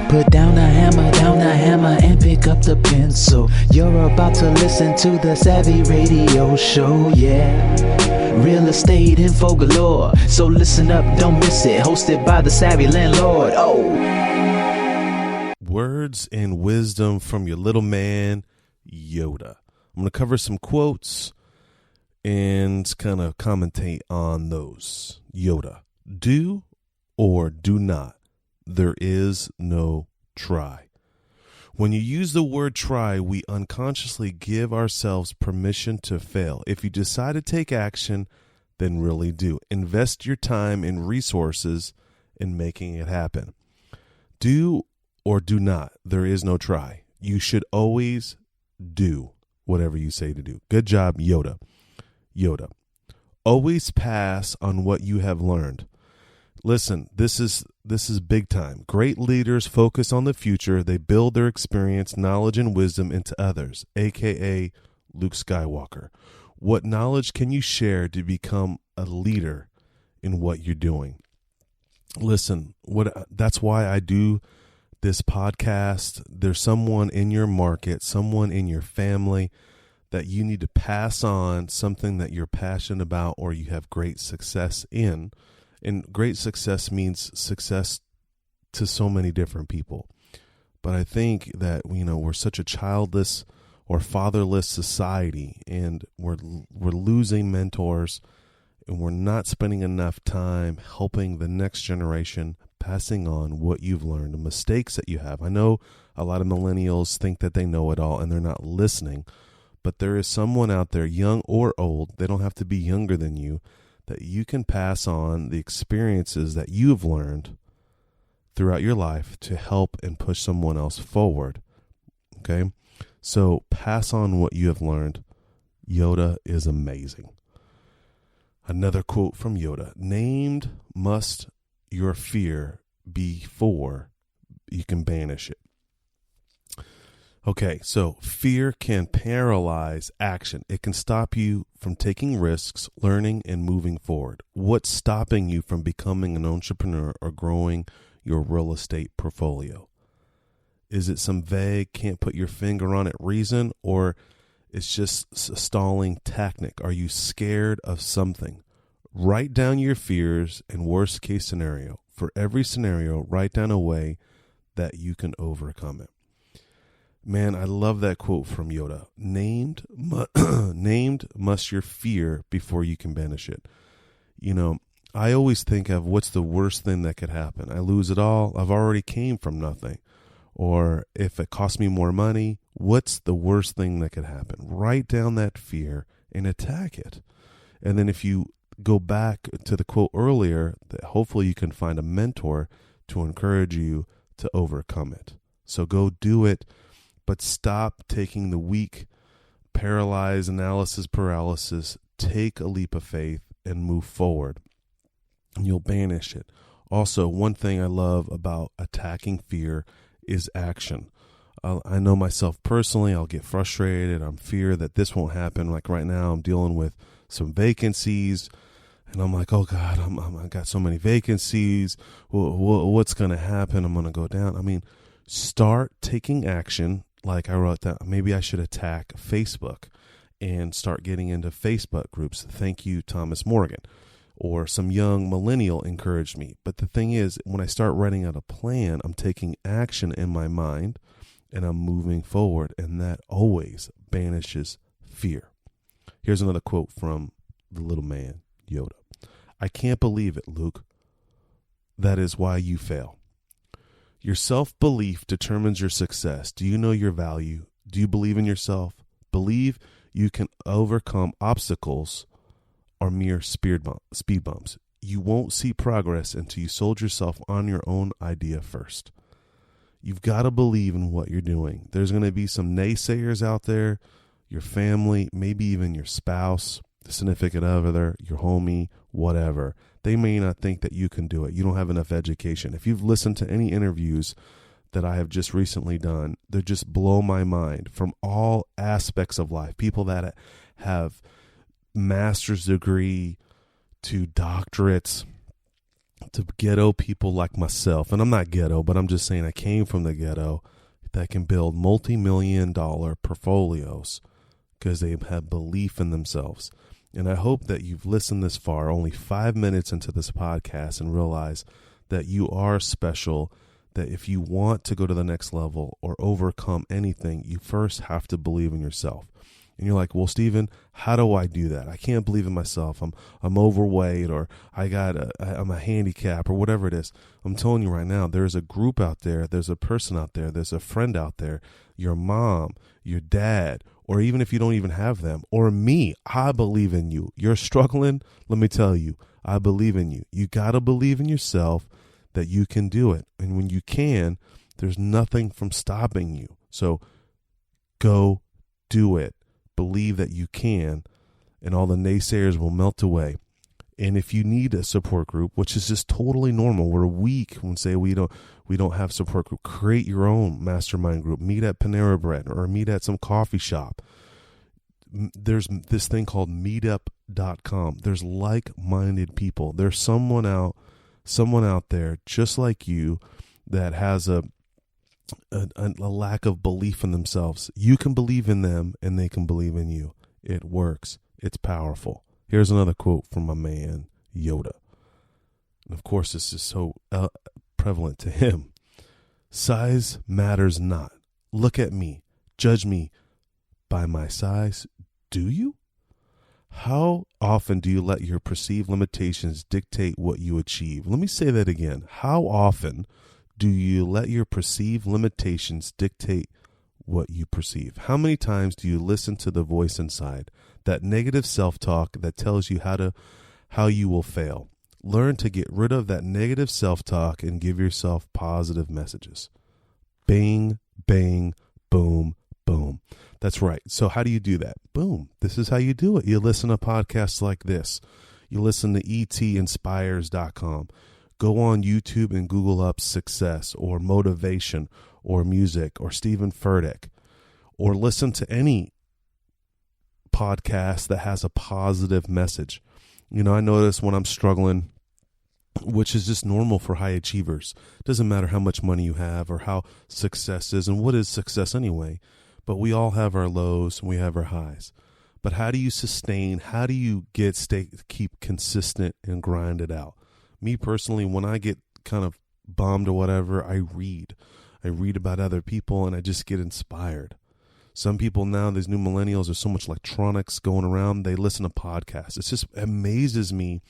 Put down the hammer, and pick up the pencil. You're about to listen to the Savvy Radio Show, yeah. Real estate info galore. So listen up, don't miss it. Hosted by the Savvy Landlord. Oh. Words and wisdom from your little man, YODA. I'm going to cover some quotes and kind of commentate on those. YODA. Do or do not. There is no try. When you use the word try, we unconsciously give ourselves permission to fail. If you decide to take action, then really do. Invest your time and resources in making it happen. Do or do not. There is no try. You should always do whatever you say to do. Good job, YODA. YODA. Always pass on what you have learned. Listen, this is big time. Great leaders focus on the future. They build their experience, knowledge, and wisdom into others, a.k.a. Luke Skywalker. What knowledge can you share to become a leader in what you're doing? Listen, that's why I do this podcast. There's someone in your market, someone in your family that you need to pass on something that you're passionate about or you have great success in. And great success means success to so many different people. But I think that, we're such a childless or fatherless society, and we're losing mentors, and we're not spending enough time helping the next generation, passing on what you've learned, the mistakes that you have. I know a lot of millennials think that they know it all and they're not listening, but there is someone out there, young or old, they don't have to be younger than you, that you can pass on the experiences that you've learned throughout your life to help and push someone else forward. Okay? So pass on what you have learned. YODA is amazing. Another quote from YODA. Named must your fear before you can banish it. Okay, so fear can paralyze action. It can stop you from taking risks, learning, and moving forward. What's stopping you from becoming an entrepreneur or growing your real estate portfolio? Is it some vague, can't put your finger on it reason, or it's just a stalling tactic? Are you scared of something? Write down your fears and worst case scenario. For every scenario, write down a way that you can overcome it. Man, I love that quote from YODA. Named must your fear before you can banish it. I always think of what's the worst thing that could happen. I lose it all. I've already came from nothing. Or if it costs me more money, what's the worst thing that could happen? Write down that fear and attack it. And then if you go back to the quote earlier, that hopefully you can find a mentor to encourage you to overcome it. So go do it. But stop taking the weak, paralyzed analysis paralysis. Take a leap of faith and move forward. And you'll banish it. Also, one thing I love about attacking fear is action. I know myself personally, I'll get frustrated. I'm fear that this won't happen. Like right now, I'm dealing with some vacancies. And I'm like, oh God, I got so many vacancies. What's going to happen? I'm going to go down. Start taking action. Like I wrote that maybe I should attack Facebook and start getting into Facebook groups. Thank you, Thomas Morgan. Or some young millennial encouraged me. But the thing is, when I start writing out a plan, I'm taking action in my mind and I'm moving forward. And that always banishes fear. Here's another quote from the little man, YODA. I can't believe it, Luke. That is why you fail. Your self-belief determines your success. Do you know your value? Do you believe in yourself? Believe you can overcome obstacles or mere speed bumps. You won't see progress until you sold yourself on your own idea first. You've got to believe in what you're doing. There's going to be some naysayers out there, your family, maybe even your spouse, the significant other, your homie, whatever. They may not think that you can do it. You don't have enough education. If you've listened to any interviews that I have just recently done, they just blow my mind from all aspects of life. People that have master's degree to doctorates, to ghetto people like myself, and I'm not ghetto, but I'm just saying I came from the ghetto, that can build multi-million-dollar portfolios because they have belief in themselves. And I hope that you've listened this far, only 5 minutes into this podcast, and realize that you are special, that if you want to go to the next level or overcome anything, you first have to believe in yourself. And you're like, well, Stephen, how do I do that? I can't believe in myself. I'm overweight, or I'm a handicap, or whatever it is. I'm telling you right now, there's a group out there, there's a person out there, there's a friend out there, your mom, your dad, or even if you don't even have them, or me, I believe in you. You're struggling, let me tell you, I believe in you. You got to believe in yourself that you can do it. And when you can, there's nothing from stopping you. So go do it. Believe that you can, and all the naysayers will melt away. And if you need a support group, which is just totally normal, we're weak when say we don't have support group. Create your own mastermind group. Meet at Panera Bread or meet at some coffee shop. There's this thing called meetup.com. There's like-minded people. There's someone out there just like you that has a lack of belief in themselves. You can believe in them and they can believe in you. It works. It's powerful. Here's another quote from my man, YODA. And of course, this is so prevalent to him. Size matters not. Look at me. Judge me by my size. Do you? How often do you let your perceived limitations dictate what you achieve? Let me say that again. How often do you let your perceived limitations dictate what you perceive? How many times do you listen to the voice inside, that negative self-talk that tells you how you will fail? Learn to get rid of that negative self-talk and give yourself positive messages. Bang, bang, boom, boom. That's right. So how do you do that? Boom. This is how you do it. You listen to podcasts like this. You listen to etinspires.com. Go on YouTube and Google up success or motivation or music or Stephen Furtick, or listen to any podcast that has a positive message. You know, I notice when I'm struggling, which is just normal for high achievers. It doesn't matter how much money you have or how success is, and what is success anyway, but we all have our lows and we have our highs. But how do you sustain? How do you keep consistent and grind it out? Me personally, when I get kind of bummed or whatever, I read. I read about other people and I just get inspired. Some people now, these new millennials, there's so much electronics going around, they listen to podcasts. It just amazes me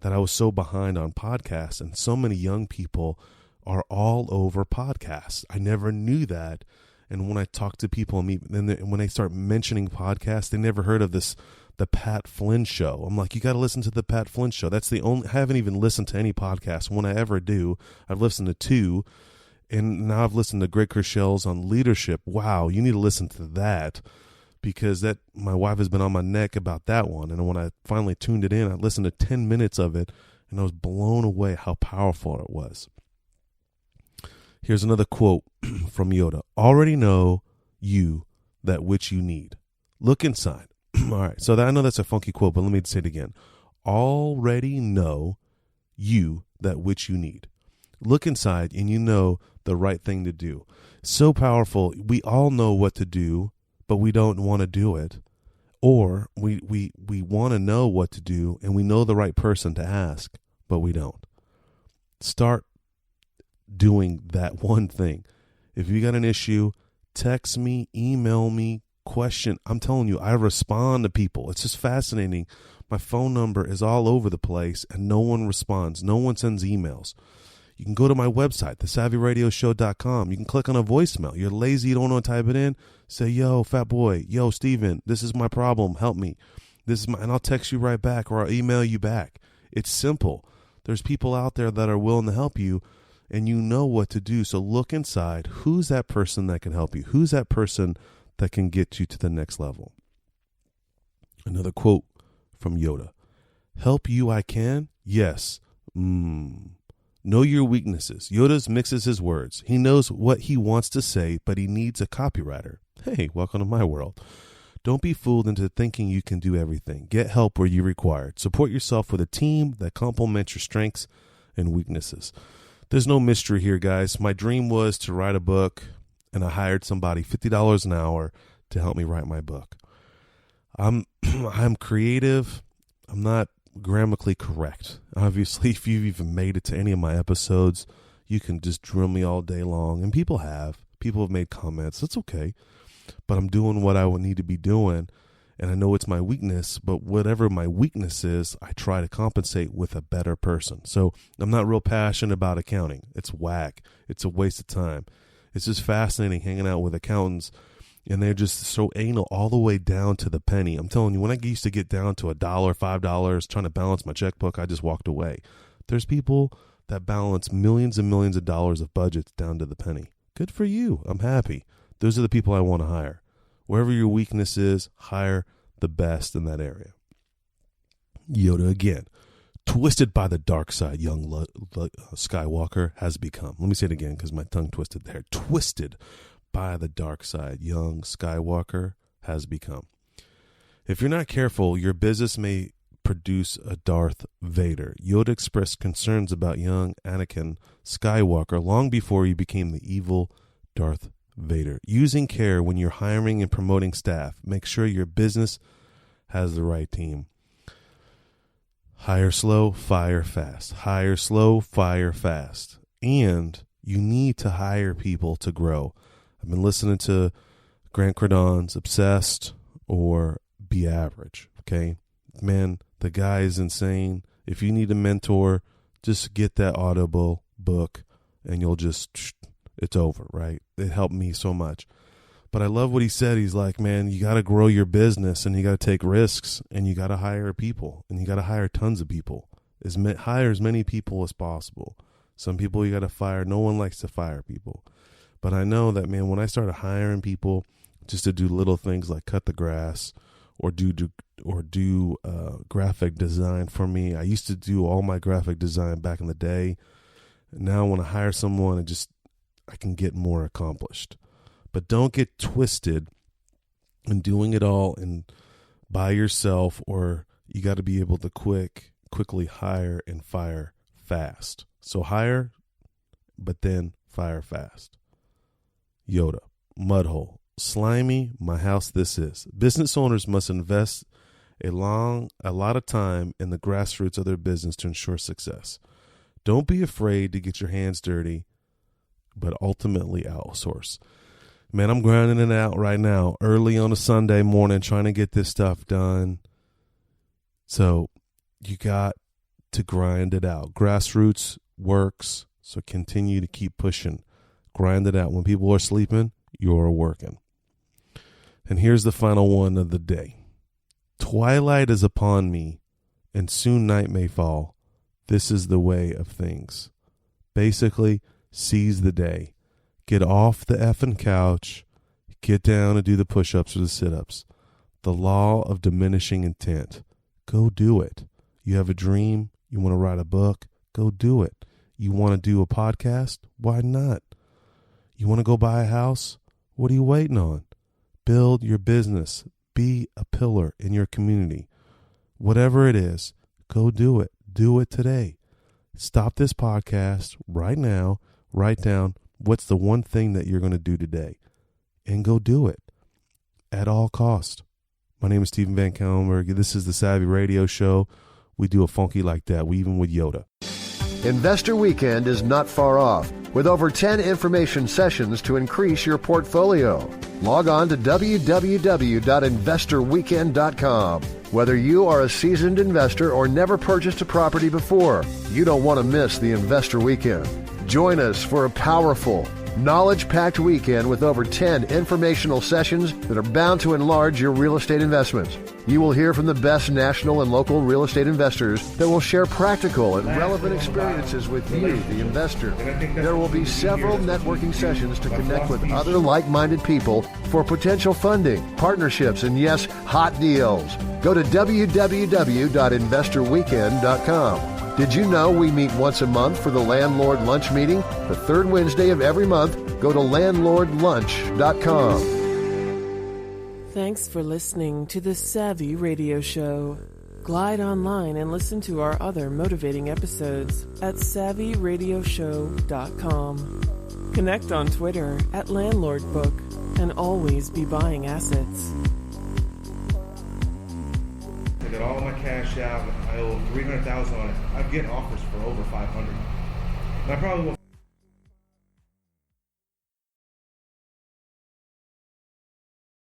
that I was so behind on podcasts, and so many young people are all over podcasts. I never knew that. And when I talk to people and when they start mentioning podcasts, they never heard of the Pat Flynn Show. I'm like, you got to listen to the Pat Flynn Show. That's the only, I haven't even listened to any podcast. When I ever do, I've listened to 2, and now I've listened to Greg Kerschel's on leadership. Wow, you need to listen to that, because my wife has been on my neck about that one. And when I finally tuned it in, I listened to 10 minutes of it, and I was blown away how powerful it was. Here's another quote from YODA. Already know you that which you need. Look inside. All right. So I know that's a funky quote, but let me say it again. Already know you that which you need. Look inside and you know the right thing to do. So powerful. We all know what to do, but we don't want to do it. Or we want to know what to do and we know the right person to ask, but we don't. Start doing that one thing. If you got an issue, text me, email me, question. I'm telling you, I respond to people. It's just fascinating. My phone number is all over the place and no one responds. No one sends emails. You can go to my website, thesavvyradioshow.com. You can click on a voicemail. You're lazy, you don't want to type it in. Say, yo, fat boy, yo, Steven, this is my problem. Help me. And I'll text you right back, or I'll email you back. It's simple. There's people out there that are willing to help you, and you know what to do. So look inside. Who's that person that can help you? Who's that person that can get you to the next level? Another quote from YODA. Help you I can? Yes. Know your weaknesses. YODA mixes his words. He knows what he wants to say, but he needs a copywriter. Hey, welcome to my world. Don't be fooled into thinking you can do everything. Get help where you require it. Support yourself with a team that complements your strengths and weaknesses. There's no mystery here, guys. My dream was to write a book, and I hired somebody $50 an hour to help me write my book. I'm creative. I'm not grammatically correct. Obviously, if you've even made it to any of my episodes, you can just drill me all day long. And people have made comments. That's okay. But I'm doing what I would need to be doing. And I know it's my weakness, but whatever my weakness is, I try to compensate with a better person. So I'm not real passionate about accounting. It's whack. It's a waste of time. It's just fascinating hanging out with accountants, and they're just so anal all the way down to the penny. I'm telling you, when I used to get down to $1, $5, trying to balance my checkbook, I just walked away. There's people that balance millions and millions of dollars of budgets down to the penny. Good for you. I'm happy. Those are the people I want to hire. Wherever your weakness is, hire the best in that area. YODA again. Twisted by the dark side, young Skywalker has become. Let me say it again because my tongue twisted there. Twisted by the dark side, young Skywalker has become. If you're not careful, your business may produce a Darth Vader. YODA expressed concerns about young Anakin Skywalker long before he became the evil Darth Vader. Using care when you're hiring and promoting staff. Make sure your business has the right team. Hire slow, fire fast. Hire slow, fire fast. And you need to hire people to grow. I've been listening to Grant Cardon's Obsessed or Be Average. Okay, man, the guy is insane. If you need a mentor, just get that Audible book and you'll just, it's over, right? It helped me so much. But I love what he said. He's like, man, you got to grow your business and you got to take risks and you got to hire people and you got to hire tons of people. Hire as many people as possible. Some people you got to fire. No one likes to fire people. But I know that, man, when I started hiring people just to do little things like cut the grass or do graphic design for me. I used to do all my graphic design back in the day. Now when I hire someone, I can get more accomplished. But don't get twisted in doing it all and by yourself, or you got to be able to quickly hire and fire fast. So hire, but then fire fast. YODA, mudhole, slimy, my house this is. Business owners must invest a lot of time in the grassroots of their business to ensure success. Don't be afraid to get your hands dirty, but ultimately outsource. Man, I'm grinding it out right now, early on a Sunday morning, trying to get this stuff done. So you got to grind it out. Grassroots works, so continue to keep pushing. Grind it out. When people are sleeping, you're working. And here's the final one of the day. Twilight is upon me, and soon night may fall. This is the way of things. Basically, seize the day. Get off the effing couch. Get down and do the push-ups or the sit-ups. The law of diminishing intent. Go do it. You have a dream. You want to write a book. Go do it. You want to do a podcast? Why not? You want to go buy a house? What are you waiting on? Build your business. Be a pillar in your community. Whatever it is, go do it. Do it today. Stop this podcast right now. Write down what's the one thing that you're going to do today and go do it at all cost. My name is Stephen Van Kellenberg. This is the Savvy Radio Show. We do a funky like that. We even with YODA. Investor Weekend is not far off, with over 10 information sessions to increase your portfolio. Log on to www.investorweekend.com. Whether you are a seasoned investor or never purchased a property before, you don't want to miss the Investor Weekend. Join us for a powerful, knowledge-packed weekend with over 10 informational sessions that are bound to enlarge your real estate investments. You will hear from the best national and local real estate investors that will share practical and relevant experiences with you, the investor. There will be several networking sessions to connect with other like-minded people for potential funding, partnerships, and yes, hot deals. Go to www.investorweekend.com. Did you know we meet once a month for the Landlord Lunch Meeting? The third Wednesday of every month. Go to landlordlunch.com. Thanks for listening to the Savvy Radio Show. Glide online and listen to our other motivating episodes at SavvyRadioShow.com. Connect on Twitter at LandlordBook and always be buying assets. I got all my cash out. I owe $300,000 on it. I'm getting offers for over $500,000. And I probably won't.